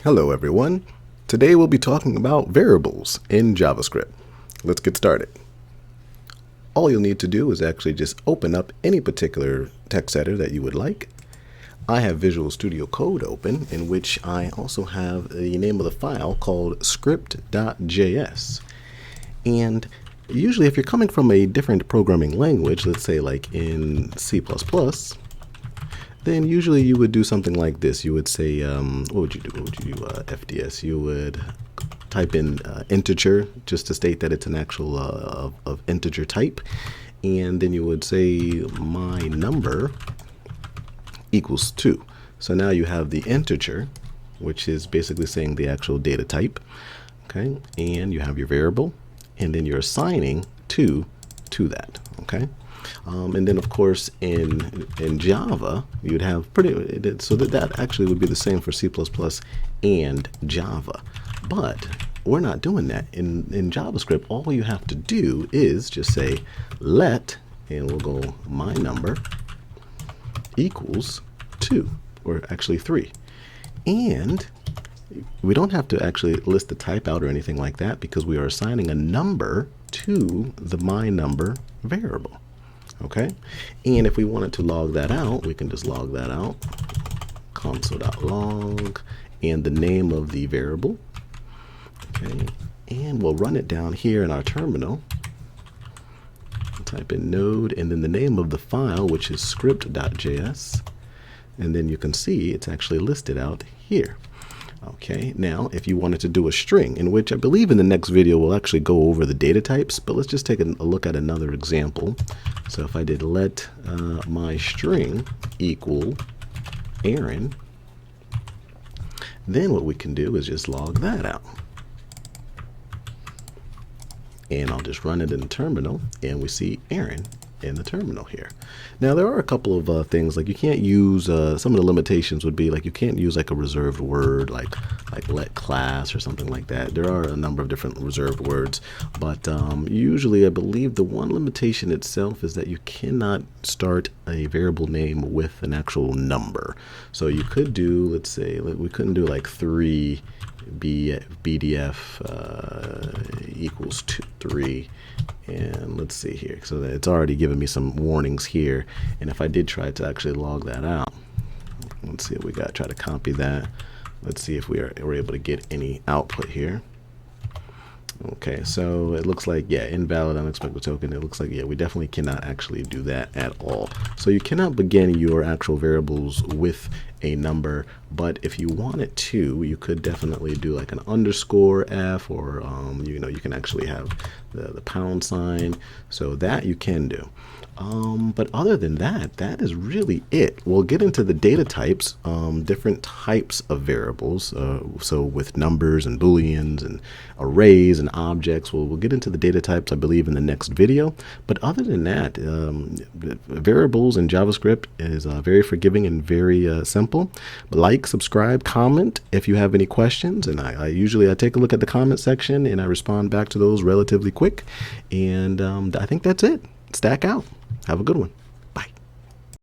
Hello everyone. Today we'll be talking about variables in JavaScript. Let's get started. All you'll need to do is actually just open up any particular text editor that you would like. I have Visual Studio Code open, in which I also have the name of the file called script.js. And usually if you're coming from a different programming language, let's say like in C++, then usually you would do something like this. You would say, what would you do? FDS. You would type in integer just to state that it's an actual of integer type. And then you would say my number equals 2. So now you have the integer, which is basically saying the actual data type. Okay. And you have your variable, and then you're assigning 2 to that. Okay. And then of course in Java you would have so that actually would be the same for C++ and Java, but we're not doing that in JavaScript. All you have to do is just say let, and we'll go my number equals 2, or actually 3, and we don't have to actually list the type out or anything like that, because we are assigning a number to the my number variable. Okay, and if we wanted to log that out, we can just log that out, console.log, and the name of the variable. Okay, and we'll run it down here in our terminal. Type in node, and then the name of the file, which is script.js, and then you can see it's actually listed out here. Okay, now if you wanted to do a string, in which I believe in the next video we'll actually go over the data types, but let's just take a look at another example. So if I did let my string equal Aaron, then what we can do is just log that out. And I'll just run it in the terminal, and we see Aaron in the terminal here. Now there are a couple of things, like you can't use some of the limitations would be like you can't use like a reserved word like let class or something like that. There are a number of different reserved words, but usually I believe the one limitation itself is that you cannot start a variable name with an actual number. So you could do, let's say we couldn't do like 3 BDF equals 3, and let's see here, so that it's already given me some warnings here. And if I did try to actually log that out, let's see what we got, try to copy that, let's see if we're able to get any output here. Okay, so it looks like, yeah, invalid unexpected token. It looks like, yeah, we definitely cannot actually do that at all. So you cannot begin your actual variables with a number, but if you wanted to, you could definitely do like an underscore F, or you know, you can actually have the pound sign. So that you can do. But other than that, that is really it. We'll get into the data types, different types of variables. So with numbers and booleans and arrays and objects, we'll get into the data types, I believe, in the next video. But other than that, variables in JavaScript is very forgiving and very simple. Like, subscribe, comment if you have any questions, and I usually take a look at the comment section and I respond back to those relatively quick. And I think that's it. Stack out. Have a good one.